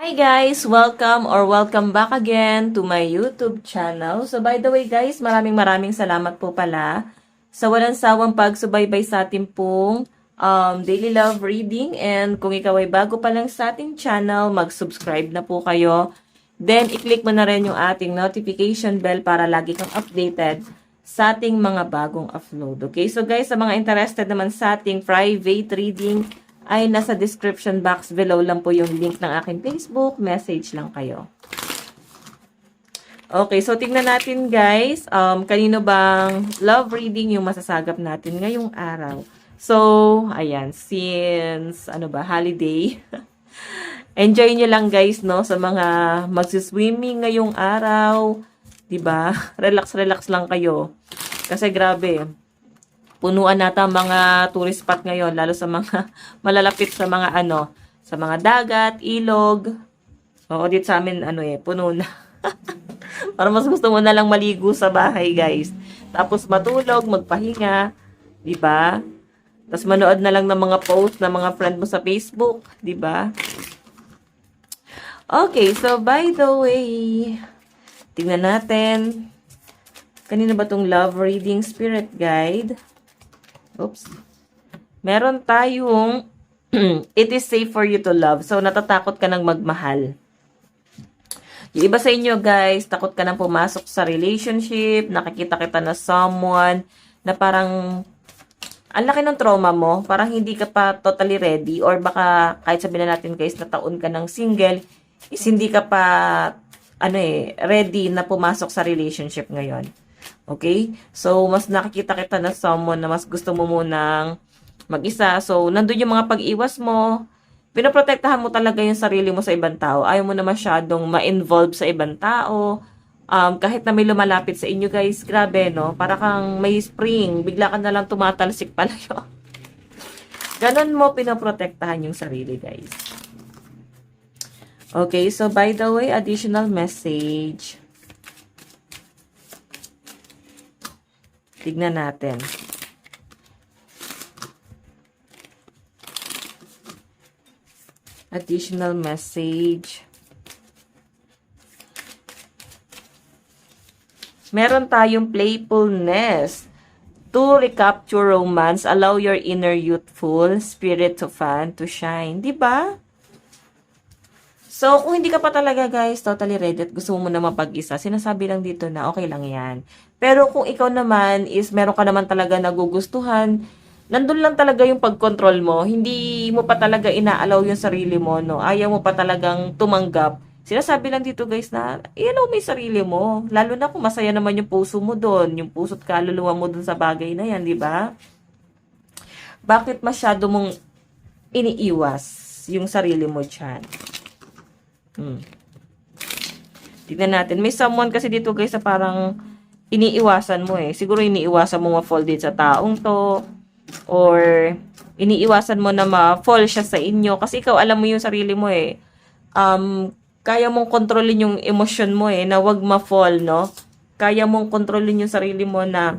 Hi guys! Welcome back again to my YouTube channel. So by the way guys, maraming salamat po pala sa walang sawang pagsubaybay sa ating pong daily love reading. And kung ikaw ay bago pa lang sa ating channel, mag-subscribe na po kayo. Then i-click mo na rin yung ating notification bell para lagi kang updated sa ating mga bagong upload. Okay? So guys, sa mga interested naman sa ating private reading, ay nasa description box below lang po yung link ng aking Facebook. Message lang kayo. Okay, so tingnan natin guys. Kanino bang love reading yung masasagap natin ngayong araw? So, ayan. Since, holiday. Enjoy nyo lang guys, no? Sa mga magsiswimming ngayong araw. Diba? Relax lang kayo. Kasi grabe, punuan nata mga tourist spot ngayon, lalo sa mga malalapit sa mga sa mga dagat, ilog. Oo, dito sa amin puno na. Para mas gusto mo na lang maligo sa bahay, guys. Tapos matulog, magpahinga, 'di ba? Tapos manood na lang ng mga post ng mga friend mo sa Facebook, 'di ba? Okay, so by the way, tingnan natin. Kanina ba tong love reading spirit guide? Oops. Meron tayong it is safe for you to love. So, natatakot ka ng magmahal. Yung iba sa inyo, guys, takot ka nang pumasok sa relationship, nakikita kita na someone na parang ang laki ng trauma mo, parang hindi ka pa totally ready, or baka kahit sabihin na natin, guys, na taon ka ng single, is hindi ka pa ready na pumasok sa relationship ngayon. Okay? So, mas nakikita kita na someone na mas gusto mo munang mag-isa. So, nandun yung mga pag-iwas mo. Pinoprotektahan mo talaga yung sarili mo sa ibang tao. Ayaw mo na masyadong ma-involve sa ibang tao. Kahit na may lumalapit sa inyo, guys, grabe, no? Para kang may spring. Bigla ka na lang tumatalsik pala yun. Ganon mo pinoprotektahan yung sarili, guys. Okay, so by the way, additional message. Tignan natin. Additional message. Meron tayong playfulness. To recapture romance, allow your inner youthful spirit to shine. Diba? So, kung hindi ka pa talaga guys, totally ready at gusto mo na mapag-isa, sinasabi lang dito na okay lang yan. Pero kung ikaw naman is meron ka naman talaga nagugustuhan, nandun lang talaga yung pag-control mo, hindi mo pa talaga ina-allow yung sarili mo, no? Ayaw mo pa talagang tumanggap. Sinasabi lang dito guys na i-allow mo yung sarili mo. Lalo na kung masaya naman yung puso mo doon, yung puso't kaluluwa mo doon sa bagay na yan, di ba? Bakit masyado mong iniiwas yung sarili mo dyan? Tignan natin. May someone kasi dito guys na parang iniiwasan mo eh. Siguro iniiwasan mo ma-fall din sa taong to. Or iniiwasan mo na ma-fall siya sa inyo. Kasi ikaw alam mo yung sarili mo eh. Kaya mong kontrolin yung emosyon mo eh. Na wag ma-fall, no? Kaya mong kontrolin yung sarili mo na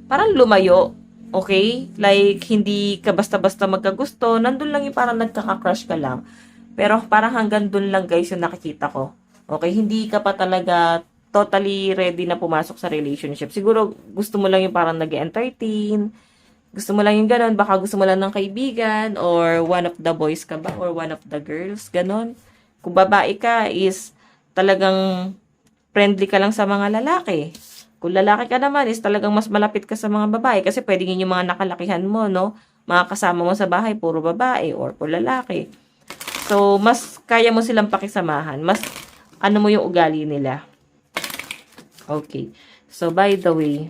parang lumayo. Okay? Like, hindi ka basta-basta magkagusto. Nandun lang yung parang nagkaka-crush ka lang. Pero parang hanggang dun lang guys yung nakikita ko. Okay? Hindi ka pa talaga totally ready na pumasok sa relationship. Siguro gusto mo lang yung parang nag-entertain. Gusto mo lang yung ganon. Baka gusto mo lang ng kaibigan. Or one of the boys ka ba? Or one of the girls. Ganon. Kung babae ka is talagang friendly ka lang sa mga lalaki. Kung lalaki ka naman is talagang mas malapit ka sa mga babae. Kasi pwedeng yung mga nakalakihan mo, no? Mga kasama mo sa bahay, puro babae or puro lalaki. So, mas kaya mo silang pakisamahan. Mas, mo yung ugali nila. Okay. So, by the way.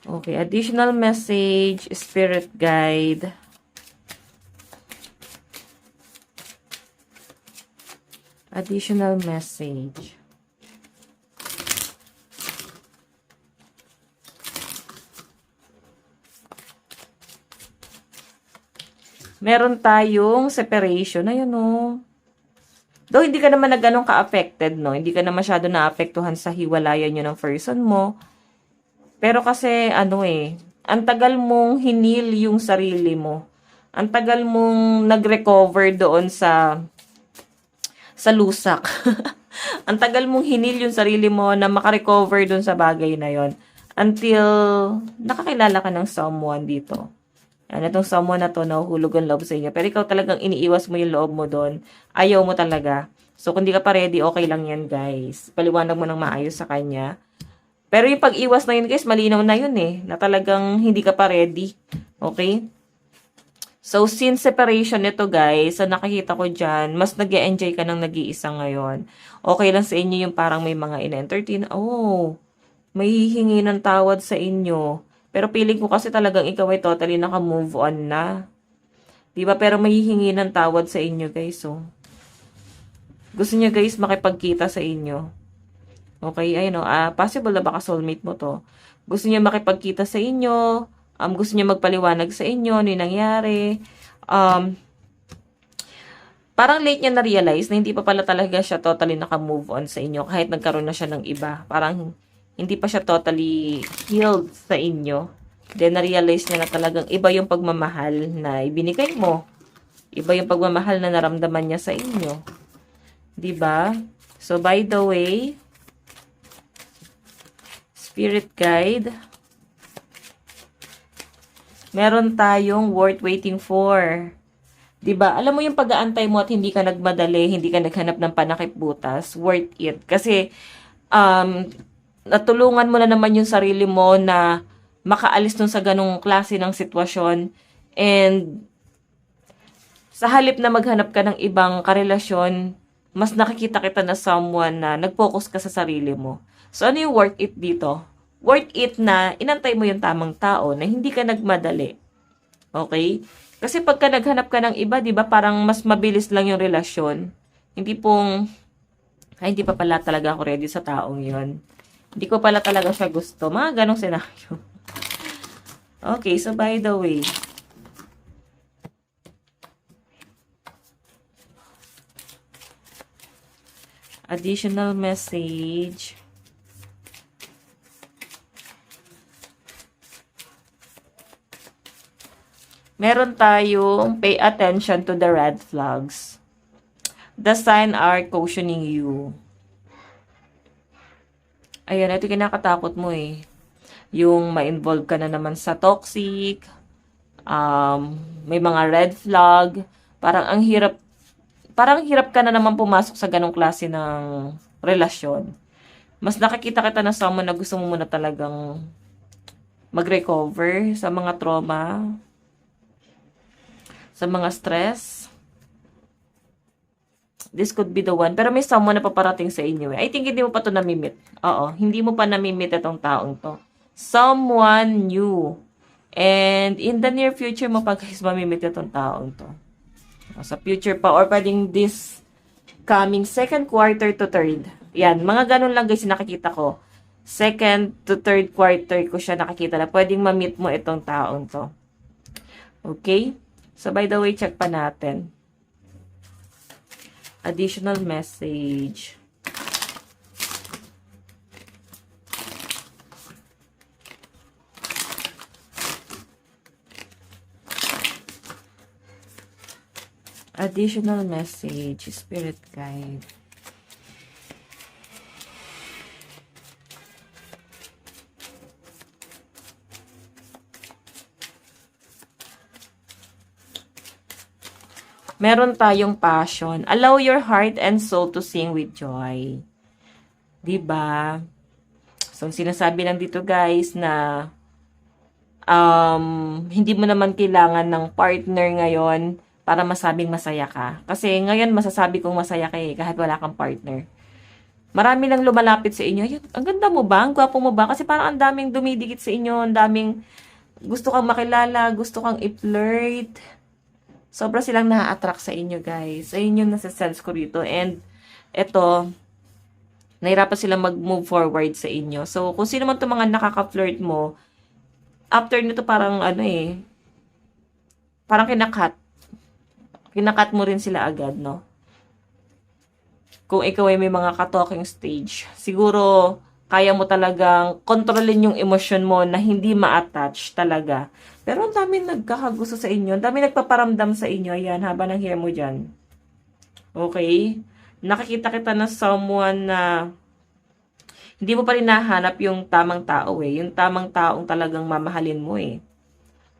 Okay. Additional message, spirit guide. Additional message. Meron tayong separation. Ayun o. Though hindi ka naman na ganun ka-affected, no? Hindi ka na masyado na-apektuhan sa hiwalayan nyo ng person mo. Pero kasi, ang tagal mong hinil yung sarili mo. Ang tagal mong nag-recover doon sa lusak. Ang tagal mong hinil yung sarili mo na makarecover doon sa bagay na yon until nakakilala ka ng someone dito. Yan, itong someone na to, nahuhulog ang loob sa inyo. Pero ikaw talagang iniiwas mo yung loob mo doon. Ayaw mo talaga. So, kung di ka pa ready, okay lang yan, guys. Paliwanag mo ng maayos sa kanya. Pero yung pag-iwas na yun, guys, malinaw na yun eh. Na talagang hindi ka pa ready. Okay? So, since separation nito, guys, sa nakikita ko dyan, mas nag-e-enjoy ka ng nag-iisa ngayon. Okay lang sa inyo yung parang may mga in-entertain. Oh, may hihingi ng tawad sa inyo. Pero feeling ko kasi talagang ikaw ay totally naka-move on na. Diba? Pero may hihingi ng tawad sa inyo, guys. So, gusto niya, guys, makipagkita sa inyo. Okay? Ayun, possible na baka soulmate mo to. Gusto niya makipagkita sa inyo. Gusto niya magpaliwanag sa inyo ano yung nangyari. Parang late niya na-realize na hindi pa pala talaga siya totally naka-move on sa inyo kahit nagkaroon na siya ng iba. Parang hindi pa siya totally healed sa inyo. Then, na-realize niya na talagang iba yung pagmamahal na ibinigay mo. Iba yung pagmamahal na naramdaman niya sa inyo. Diba? So, by the way, Spirit Guide, meron tayong worth waiting for. 'Di ba? Alam mo yung pag-aantay mo at hindi ka nagmadali, hindi ka naghanap ng panakip-butas, worth it. Kasi natulungan mo na naman yung sarili mo na makaalis dun sa ganong klase ng sitwasyon. And sa halip na maghanap ka ng ibang karelasyon, mas nakikita kita na someone na nag-focus ka sa sarili mo. So ano yung worth it dito? Worth it na inantay mo yung tamang tao na hindi ka nagmadali. Okay? Kasi pagka naghanap ka ng iba, 'di ba, parang mas mabilis lang yung relasyon. Hindi pong ay, hindi pa pala talaga ako ready sa taong 'yon. Hindi ko pala talaga siya gusto. Mga ganong senaryo. Okay, so by the way, additional message. Meron tayong pay attention to the red flags. The sign are cautioning you. Ayan, ito kinakatakot mo eh. Yung ma-involve ka na naman sa toxic, may mga red flag, parang hirap ka na naman pumasok sa ganong klase ng relasyon. Mas nakikita kita na someone na gusto mo muna talagang mag-recover sa mga trauma, sa mga stress. This could be the one. Pero may someone na paparating sa inyo eh. I think hindi mo pa to namimit. Oo, hindi mo pa namimit itong taong to. Someone new. And in the near future mo pa guys mamimit itong taong to. Sa future pa or pwedeng this coming second quarter to third. Yan, mga ganun lang guys nakikita ko. Second to third quarter ko siya nakikita na pwedeng mamit mo itong taong to. Okay? So, by the way, check pa natin. Additional message. Additional message. Spirit guide. Meron tayong passion. Allow your heart and soul to sing with joy. 'Di ba? So, sinasabi lang dito guys na hindi mo naman kailangan ng partner ngayon para masabing masaya ka. Kasi ngayon masasabi kong masaya ka eh, kahit wala kang partner. Marami lang lumalapit sa inyo. Ayun, ang ganda mo ba? Ang gwapo mo ba? Kasi parang ang daming dumidikit sa inyo, ang daming gusto kang makilala, gusto kang i-flirt. Sobra silang na-attract sa inyo, guys. Ayun yung nasa-sense ko rito. And, eto, nahirapan silang mag-move forward sa inyo. So, kung sino man itong mga nakaka-flirt mo, after nito parang, parang kinakat. Kinakat mo rin sila agad, no? kung ikaw ay may mga ka-talking stage, siguro kaya mo talagang kontrolin yung emosyon mo na hindi ma-attach talaga. Pero ang dami nagkakagusto sa inyo, ang dami nagpaparamdam sa inyo, ayan, haba ng hair mo dyan. Okay? Nakikita kita na someone na hindi mo pa rin nahanap yung tamang tao eh. Yung tamang taong talagang mamahalin mo eh.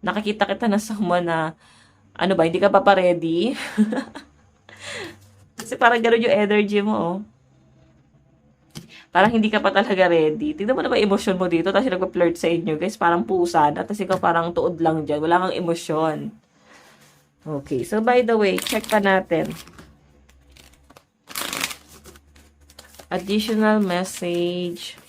Nakikita kita na someone na, ano ba, hindi ka pa ready? Kasi parang gano'n yung energy mo oh. Parang hindi ka pa talaga ready. Tignan mo na ba emosyon mo dito? Tapos nagpa-flirt sa inyo, guys. Parang pusa na. Tapos ikaw parang tuod lang dyan. Wala kang emosyon. Okay. So, by the way, check pa natin. Additional message.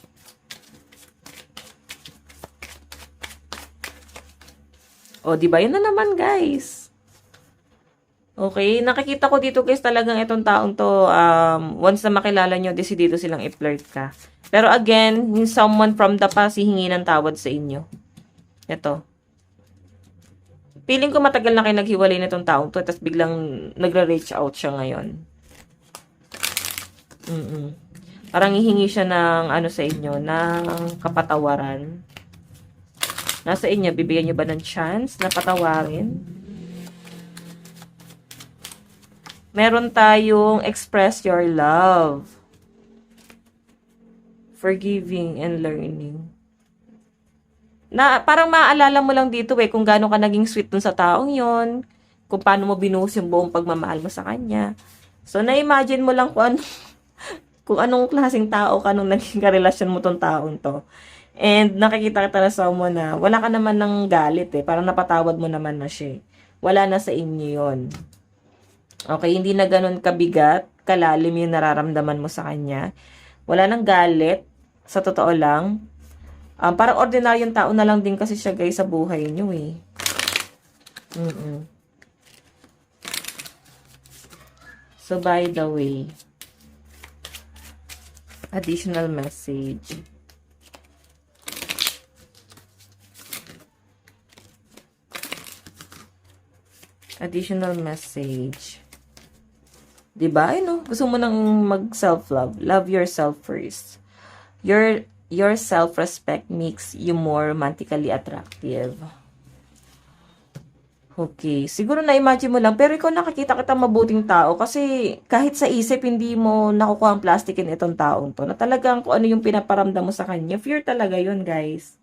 O, diba? Yun na naman, guys. Okay, nakikita ko dito guys talagang itong taong to, once na makilala nyo, desidido silang i-flirt ka. Pero again, yung someone from the past, hihingi ng tawad sa inyo. Ito. Feeling ko matagal na kayo naghiwalay na itong taong to, tapos biglang nagre-reach out siya ngayon. Parang hihingi siya ng ano sa inyo, ng kapatawaran. Nasa inyo, bibigyan nyo ba ng chance na patawarin? Meron tayong express your love. Forgiving and learning. Na parang maaalala mo lang dito kung gaano ka naging sweet dun sa taong yon, kung paano mo binuhos yung buong pagmamahal mo sa kanya. So, na-imagine mo lang kung anong klaseng tao ka nung naging karelasyon mo tong taong to. And nakikita kita na someone na wala ka naman ng galit eh. Parang napatawad mo naman na siya. Wala na sa inyo yon. Okay, hindi na ganun kabigat, kalalim yung nararamdaman mo sa kanya. Wala nang galit, sa totoo lang. Parang ordinaryong tao na lang din kasi siya guys sa buhay niyo eh. So by the way, additional message. Additional message. Diba? Ay no, gusto mo nang mag-self-love. Love yourself first. Your self-respect makes you more romantically attractive. Okay. Siguro na-imagine mo lang, pero ikaw nakikita kita mabuting tao kasi kahit sa isip hindi mo nakukuha ang plastikin itong taong to na talagang kung ano yung pinaparamdam mo sa kanya. Fear talaga yun, guys.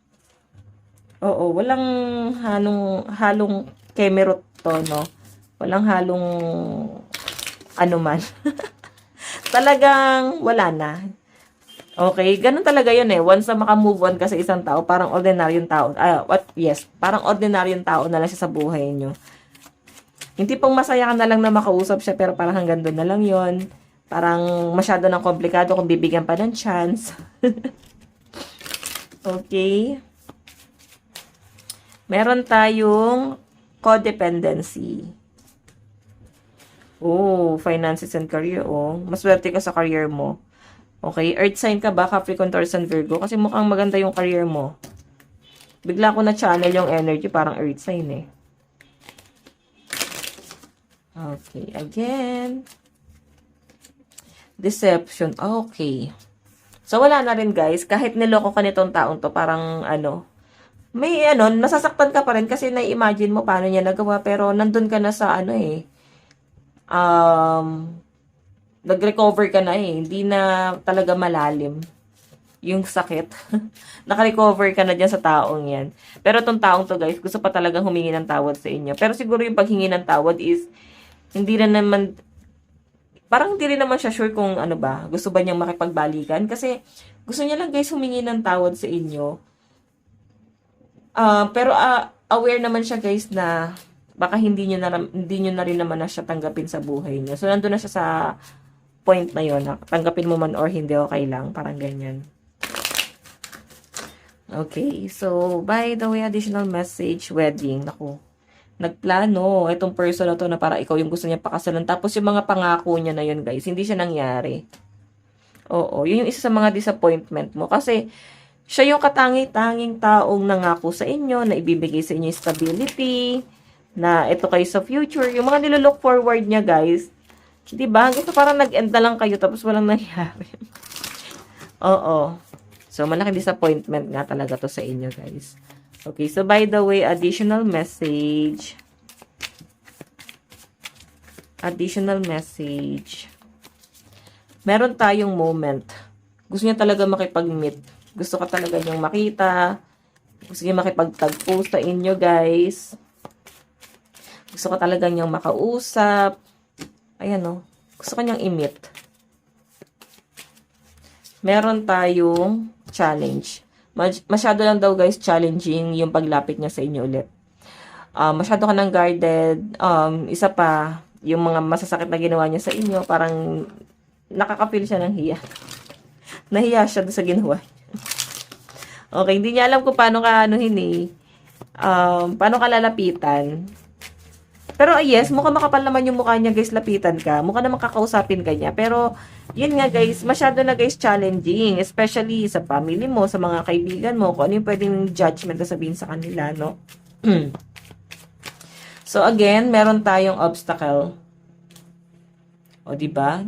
Oo, walang halong kemerot to, no? Walang halong ano man. Talagang wala na. Okay, ganun talaga yun eh. Once na makamove on ka sa isang tao, parang ordinaryong tao. Parang ordinaryong tao na lang siya sa buhay nyo. Hindi pang masaya ka na lang na makausap siya, pero parang hanggang doon na lang yun. Parang masyado ng komplikado kung bibigyan pa ng chance. Okay. Meron tayong codependency. Oh, finances and career. Oh, maswerte ka sa career mo. Okay, earth sign ka ba? Capricorn, Taurus, and Virgo. Kasi mukhang maganda yung career mo. Bigla ko na channel yung energy. Parang earth sign eh. Okay, again. Deception. Okay. So, wala na rin guys. Kahit niloko ka nitong taong to, parang may nasasaktan ka pa rin kasi na-imagine mo paano niya nagawa. Pero nandun ka na sa nag-recover ka na eh. Hindi na talaga malalim yung sakit. Naka-recover ka na dyan sa taong yan. Pero itong taong to guys, gusto pa talagang humingi ng tawad sa inyo. Pero siguro yung paghingi ng tawad is, hindi rin naman siya sure kung gusto ba niyang makipagbalikan. Kasi gusto niya lang guys humingi ng tawad sa inyo. Pero aware naman siya guys na baka hindi nyo na rin naman na siya tanggapin sa buhay niyo. So, nandun na siya sa point na yun. Tanggapin mo man or hindi, okay lang. Parang ganyan. Okay. So, by the way, additional message, wedding. Naku. Nagplano. Itong person na to na para ikaw yung gusto niya pakasalan. Tapos yung mga pangako niya na yun, guys, hindi siya nangyari. Oo. Yun yung isa sa mga disappointment mo. Kasi, siya yung katangi-tanging taong nangako sa inyo, na ibibigay sa inyo stability, na ito kayo sa future. Yung mga nilolook forward niya, guys, Di ba? Hanggang sa parang nag-end na lang kayo tapos walang nangyari. Oo. So, malaking disappointment nga talaga to sa inyo, guys. Okay, so by the way, additional message. Additional message. Meron tayong moment. Gusto niya talaga makipag-meet. Gusto ka talaga niyang makita. Gusto niya makipagtagpo sa inyo, guys. Gusto ka talaga niyang makausap. Ayan, oh. Gusto ka niyang i-meet. Meron tayong challenge. Masyado lang daw, guys, challenging yung paglapit niya sa inyo ulit. Masyado ka ng guarded. Isa pa, yung mga masasakit na ginawa niya sa inyo, parang nakaka-feel siya ng hiya. Nahiya siya doon sa ginawa niya. Okay, hindi niya alam kung paano ka paano ka lalapitan. Pero yes, mukhang makapal naman yung mukha niya, guys, lapitan ka. Mukha naman kakausapin ka niya. Pero, yun nga, guys, masyado na, guys, challenging. Especially sa family mo, sa mga kaibigan mo, kung ano yung pwedeng judgment na sabihin sa kanila, no? So, again, meron tayong obstacle. O, diba?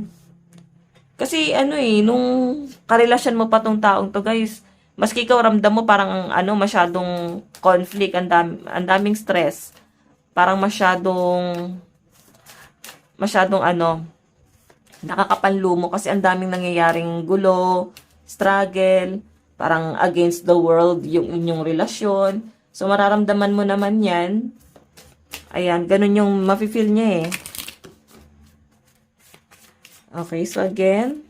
Kasi, nung karelasyon mo pa tong taong to, guys, maski ikaw ramdam mo parang, masyadong conflict, ang daming stress. Parang masyadong nakakapanlumo kasi ang daming nangyayaring gulo, struggle, parang against the world yung inyong relasyon. So, mararamdaman mo naman yan. Ayan, ganun yung mafe-feel niya eh. Okay, so again,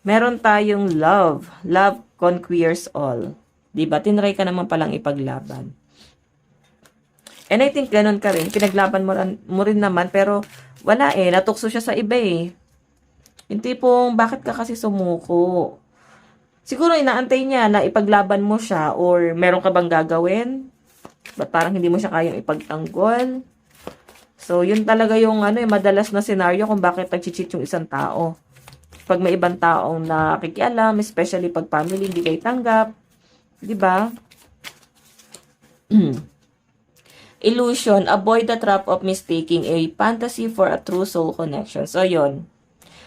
meron tayong love. Love conquers all. Diba? Tinry ka naman palang ipaglaban. And I think ganun ka rin. Pinaglaban mo rin naman, pero wala eh. Natukso siya sa iba eh. Yung tipong, bakit ka kasi sumuko? Siguro inaantay niya na ipaglaban mo siya or meron ka bang gagawin? Ba't parang hindi mo siya kayang ipagtanggol? So, yun talaga yung madalas na senaryo kung bakit nag-cheat yung isang tao. Pag may ibang taong nakikialam, especially pag family, hindi kayo tanggap. Diba? Illusion, avoid the trap of mistaking a fantasy for a true soul connection. So, yun.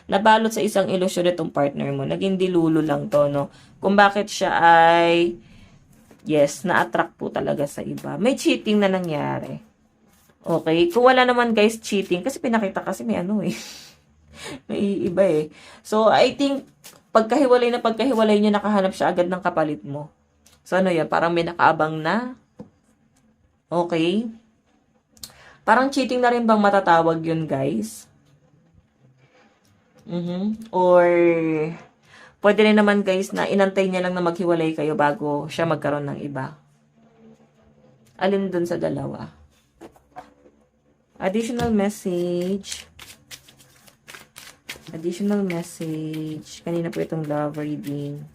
Nabalot sa isang illusion itong partner mo. Naging dilulo lang to, no? Kung bakit siya ay, yes, na-attract po talaga sa iba. May cheating na nangyari. Okay? Kung wala naman, guys, cheating, kasi pinakita kasi may may iba eh. So, I think, pagkahiwalay nyo, nakahanap siya agad ng kapalit mo. So, yan? Parang may nakaabang na. Okay? Parang cheating na rin bang matatawag yun, guys? Or, pwede rin naman, guys, na inantay niya lang na maghiwalay kayo bago siya magkaroon ng iba. Alin dun sa dalawa? Additional message. Additional message. Kanina po itong love reading.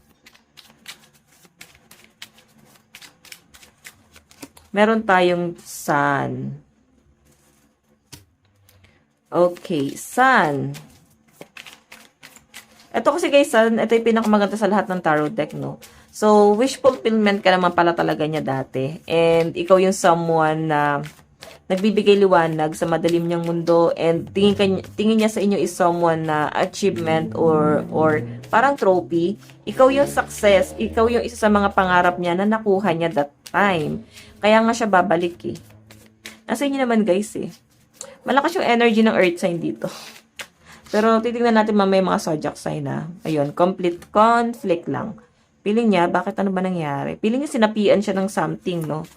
Meron tayong sun. Okay, sun. Ito kasi guys, sun, ito yung pinakamaganda sa lahat ng tarot deck, no? So, wish fulfillment ka naman pala talaga niya dati. And ikaw yung someone na nagbibigay liwanag sa madilim niyang mundo and tingin niya sa inyo is someone na achievement or parang trophy. Ikaw yung success. Ikaw yung isa sa mga pangarap niya na nakuha niya that time. Kaya nga siya babalik eh. Nasa inyo naman guys eh. Malakas yung energy ng earth sign dito. Pero titingnan natin mamaya mga zodiac sign na. Ayun, complete conflict lang. Feeling niya, bakit ano ba nangyari? Feeling niya sinapian siya ng something, no?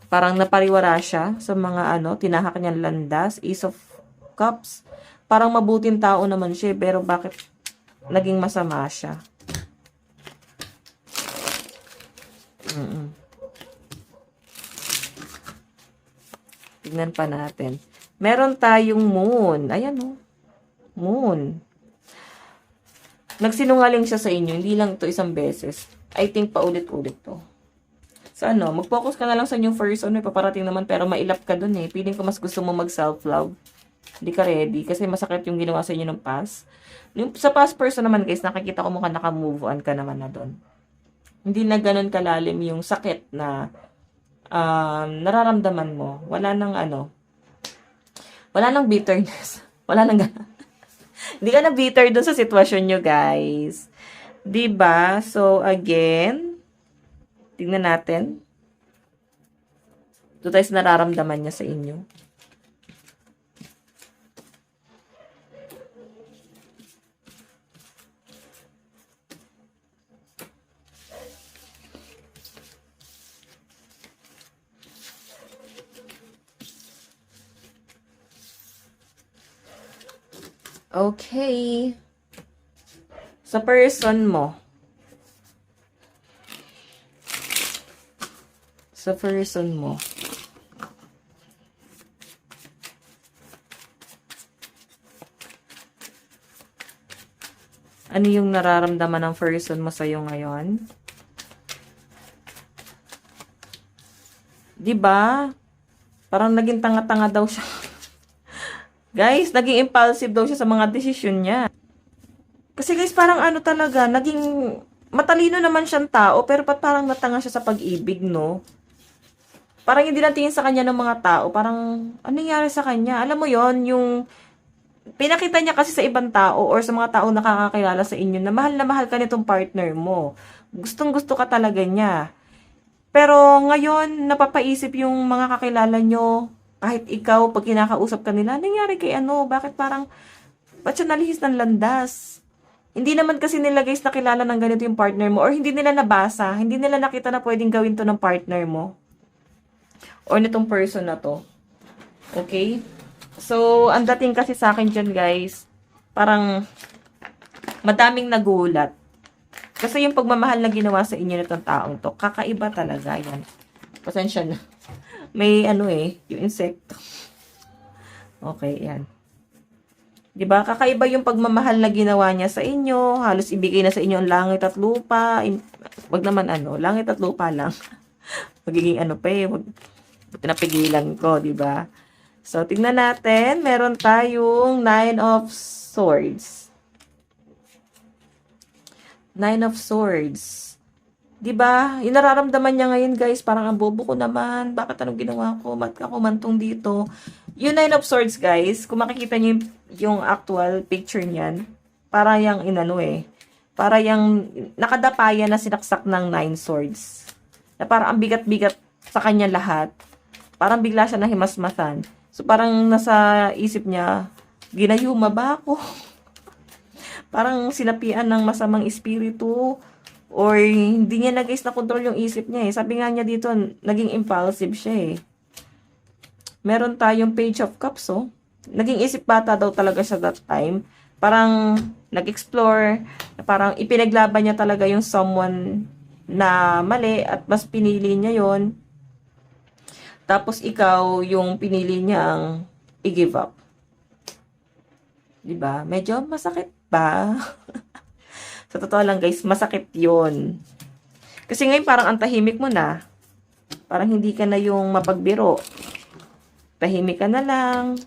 Parang napariwara siya sa mga tinahak niyang landas. Ace of Cups. Parang mabuting tao naman siya, pero bakit naging masama siya? Tignan pa natin. Meron tayong moon. Ayan o. Moon. Nagsinungaling siya sa inyo. Hindi lang to isang beses. I think paulit-ulit to. So mag-focus ka na lang sa inyong first may paparating naman pero mailap ka dun eh. Feeling ko mas gusto mo mag-self-love. Hindi ka ready kasi masakit yung ginawa sa inyo ng past. Sa past person naman guys, nakikita ko mukhang naka-move on ka naman na dun. Hindi na ganun kalalim yung sakit na nararamdaman mo. Wala nang Wala nang bitterness. Wala nang hindi ka na bitter dun sa sitwasyon nyo, guys. 'Di ba? So, again, tingnan natin. Ito tayo sa nararamdaman niya sa inyo. Okay. Sa person mo. Sa person mo. Ano yung nararamdaman ng person mo sa'yo ngayon? 'Di ba? Parang naging tanga-tanga daw siya. Guys, naging impulsive daw siya sa mga desisyon niya. Kasi guys, parang ano talaga, naging matalino naman siyang tao, pero parang natanga siya sa pag-ibig, no? Parang hindi natingin sa kanya ng mga tao, parang ano nangyari sa kanya? Alam mo yon, yung pinakita niya kasi sa ibang tao or sa mga tao nakakakilala sa inyo na mahal ka nitong partner mo. Gustong-gusto ka talaga niya. Pero ngayon, napapaisip yung mga kakilala nyo, kahit ikaw, pag kinakausap ka nila, nangyari kay ano, bakit parang, ba't siya nalihis ng landas? Hindi naman kasi nila guys nakilala ng ganito yung partner mo, or hindi nila nabasa, hindi nila nakita na pwedeng gawin to ng partner mo, or nitong person na to. Okay? So, ang dating kasi sa akin dyan guys, parang, madaming nagulat. Kasi yung pagmamahal na ginawa sa inyo nitong taong to, kakaiba talaga yan. Pasensya na. May ano yung insekto. Okay, yan. 'Di ba? Kakaiba yung pagmamahal na ginawa niya sa inyo. Halos ibigay na sa inyo ang langit at lupa. Wag naman langit at lupa lang. Magiging wag pinapigilan ko, 'di ba? So, tingnan natin. Meron tayong 9 of Swords. 9 of Swords. 'Di ba? Yung nararamdaman niya ngayon, guys, parang ang bobo ko naman. Bakit anong ginawa ko? Ba't ako mantong dito? Yung 9 of Swords, guys, kung makikita niyo yung actual picture niyan, para yung para yung nakadapayan na sinaksak ng 9 swords. Na parang ang bigat-bigat sa kanya lahat. Parang bigla siya nahimasmasan. So parang nasa isip niya, ginayuma ba ako? Parang sinapian ng masamang espiritu. Or hindi niya na guys na-control yung isip niya Sabi nga niya dito, naging impulsive siya Meron tayong Page of Cups Naging isip bata daw talaga siya that time. Parang nag-explore, parang ipinaglaban niya talaga yung someone na mali at mas pinili niya yon. Tapos ikaw yung pinili niyang i-give up. 'Di ba? Medyo masakit ba? Sa totoo lang guys, masakit yun. Kasi ngayon parang ang tahimik mo na. Parang hindi ka na yung mapagbiro. Tahimik ka na lang.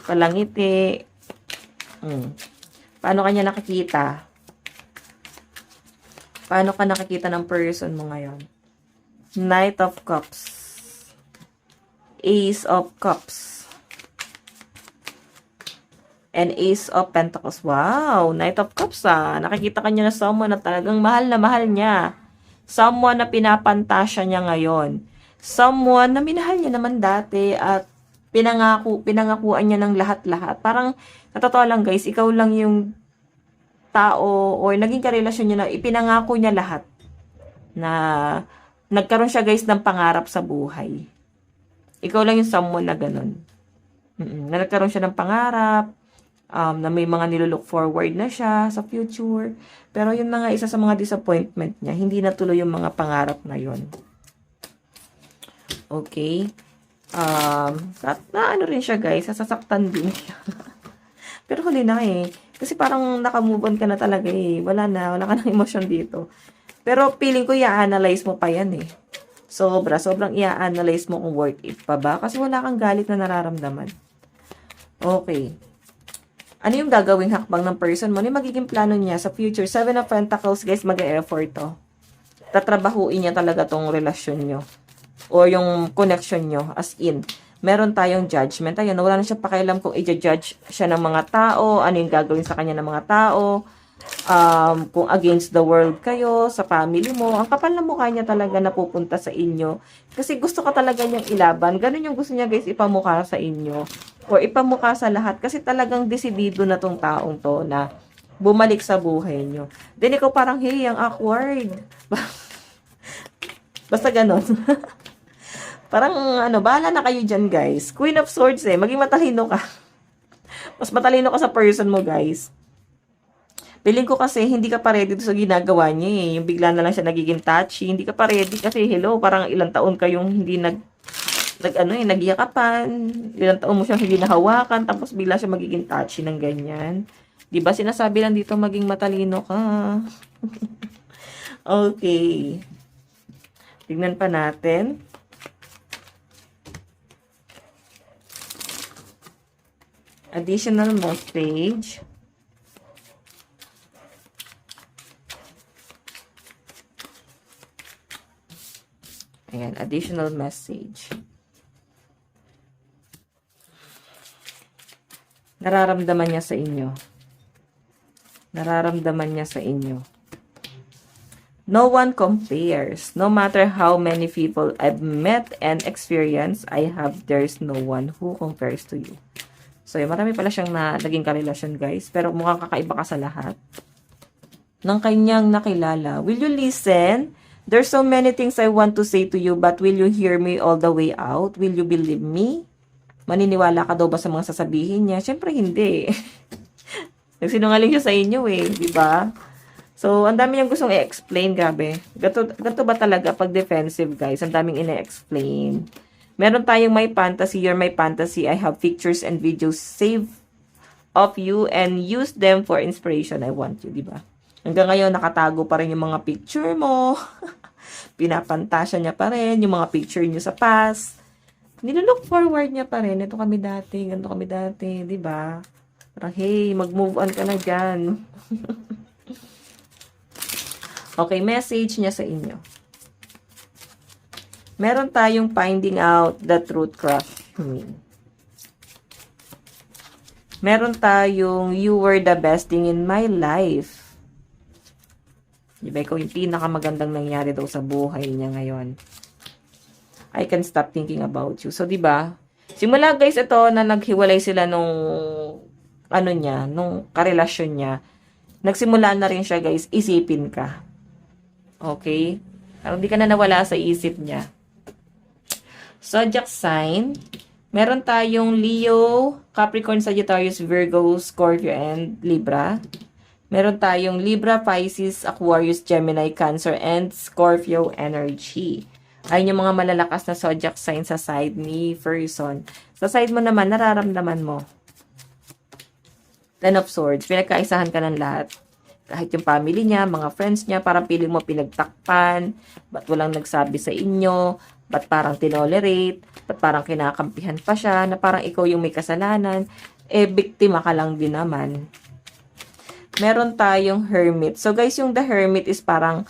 Palangiti. Paano ka niya nakikita? Paano ka nakikita ng person mo ngayon? Knight of Cups. Ace of Cups. And Ace of Pentacles. Wow! Knight of Cups Nakikita ka niya na someone na talagang mahal na mahal niya. Someone na pinapantasya niya ngayon. Someone na minahal niya naman dati at pinangakuan niya ng lahat-lahat. Parang, sa totoo lang guys, ikaw lang yung tao or naging karelasyon niya na ipinangako niya lahat. Na nagkaroon siya guys ng pangarap sa buhay. Ikaw lang yung someone na ganun. Na nagkaroon siya ng pangarap, na may mga nilook forward na siya sa future. Pero yun na nga isa sa mga disappointment niya. Hindi natuloy yung mga pangarap na yun. Okay. Na ano rin siya guys, sasaktan din siya. Pero huli na Kasi parang nakamove on ka na talaga Wala ka ng emosyon dito. Pero feeling ko i-analyze mo pa yan sobrang i-analyze mo kung worth it pa ba. Kasi wala kang galit na nararamdaman. Okay. Ano yung gagawing hakbang ng person mo? Ano yung magiging plano niya sa future? 7 of Pentacles, guys, mag-e-effort to. Tatrabahuin niya talaga tong relasyon nyo. O yung connection nyo, as in. Meron tayong judgment. Ayun, wala na siya pakialam kung i-judge siya ng mga tao, ano yung gagawin sa kanya ng mga tao, kung against the world kayo, sa family mo. Ang kapal na mukha niya talaga napupunta sa inyo. Kasi gusto ka talaga niyang ilaban. Ganun yung gusto niya guys ipamukha sa inyo. Or ipamukha sa lahat. Kasi talagang desidido na tong taong to na bumalik sa buhay niyo. Then ikaw parang, hey, ang awkward. Basta ganon. Parang, bahala na kayo dyan, guys. Queen of Swords maging matalino ka. Mas matalino ka sa person mo, guys. Piling ko kasi, hindi ka pa ready sa ginagawa niya Yung bigla na lang siya nagiging touchy. Hindi ka pa ready kasi, hello, parang ilang taon kayong hindi nagyakapan. Ilang taon mo siyang hindi nahawakan. Tapos bigla siya magiging touchy ng ganyan. Diba, sinasabi lang dito maging matalino ka. Okay. Tignan pa natin. Additional message. Ayan, additional message. Nararamdaman niya sa inyo. Nararamdaman niya sa inyo. No one compares. No matter how many people I've met and experienced, there's no one who compares to you. So, marami pala siyang naging karelasyon, guys. Pero mukhang kakaiba ka sa lahat ng kanyang nakilala. Will you listen? There's so many things I want to say to you, but will you hear me all the way out? Will you believe me? Maniniwala ka daw ba sa mga sasabihin niya? Siyempre, hindi. Nagsinungaling siya sa inyo di ba? So, ang dami niyang gustong i-explain, grabe. Ganto ba talaga pag defensive, guys? Ang daming ina-explain. Meron tayong my fantasy, you're my fantasy. I have pictures and videos saved of you and use them for inspiration. I want you, di ba? Hanggang ngayon, nakatago pa rin yung mga picture mo. Pinapantasya niya pa rin yung mga picture niyo sa past. Nilook forward niya pa rin. Ito kami dati, ganito kami dati, di ba? Parang, hey, mag-move on ka na dyan. Okay, message niya sa inyo. Meron tayong finding out the truth crush me. Meron tayong you were the best thing in my life. Diba, ikaw yung pinakamagandang nangyari daw sa buhay niya ngayon. I can stop thinking about you. So, diba, simula guys ito na naghiwalay sila nung nung karelasyon niya, nagsimula na rin siya guys, isipin ka. Okay? Parang di ka na nawala sa isip niya. Zodiac sign. Meron tayong Leo, Capricorn, Sagittarius, Virgo, Scorpio, and Libra. Meron tayong Libra, Pisces, Aquarius, Gemini, Cancer, and Scorpio energy. Ayun yung mga malalakas na zodiac sign sa side ni person. Sa side mo naman, nararamdaman mo. Ten of Swords. Pinagkaisahan ka ng lahat. Kahit yung family niya, mga friends niya, parang piling mo pinagtakpan. Ba't walang nagsabi sa inyo? Ba't parang tinolerate? Ba't parang kinakampihan pa siya? Na parang ikaw yung may kasalanan? Biktima ka lang din naman. Meron tayong Hermit. So guys, yung the Hermit is parang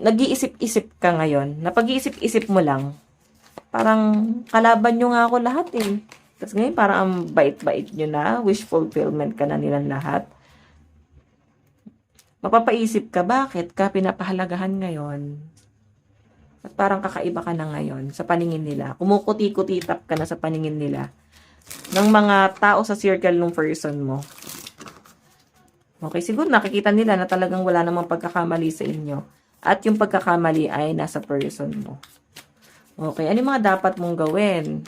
nag-iisip-isip ka ngayon. Napag-iisip-isip mo lang. Parang kalaban nyo nga ako lahat Tapos ngayon parang ang bait-bait nyo na. Wish fulfillment ka na nilang lahat. Mapapaisip ka, bakit ka pinapahalagahan ngayon? At parang kakaiba ka na ngayon sa paningin nila. Kumukuti-kutitap ka na sa paningin nila ng mga tao sa circle ng person mo. Okay, siguro nakikita nila na talagang wala namang pagkakamali sa inyo. At yung pagkakamali ay nasa person mo. Okay, ano yung mga dapat mong gawin?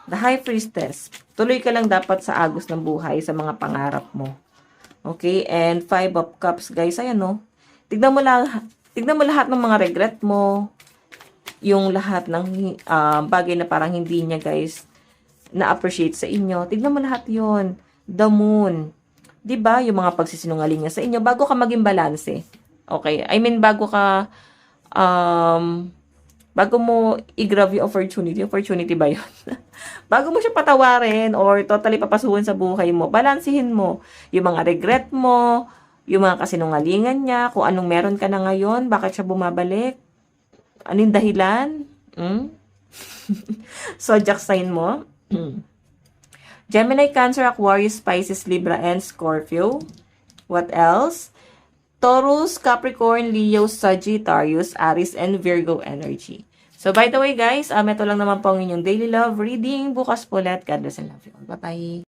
The High Priestess. Tuloy ka lang dapat sa agos ng buhay sa mga pangarap mo. Okay, and 5 of Cups, guys. Ayan, tignan mo lahat ng mga regret mo. Yung lahat ng bagay na parang hindi niya, guys, na-appreciate sa inyo. Tignan mo lahat yon. The Moon. 'Di ba? Yung mga pagsisinungaling niya sa inyo bago ka maging balanse. Okay? I mean, bago mo i-grab yung opportunity ba yun? Bago mo siya patawarin or totally papasuhin sa buhay mo, balansihin mo yung mga regret mo, yung mga kasinungalingan niya, kung anong meron ka na ngayon, bakit siya bumabalik, anong dahilan, Zodiac sign mo. Gemini, Cancer, Aquarius, Pisces, Libra, and Scorpio. What else? Taurus, Capricorn, Leo, Sagittarius, Aries, and Virgo energy. So, by the way guys, ito lang naman po ang inyong daily love reading. Bukas po ulit. God bless and love you all. Bye-bye.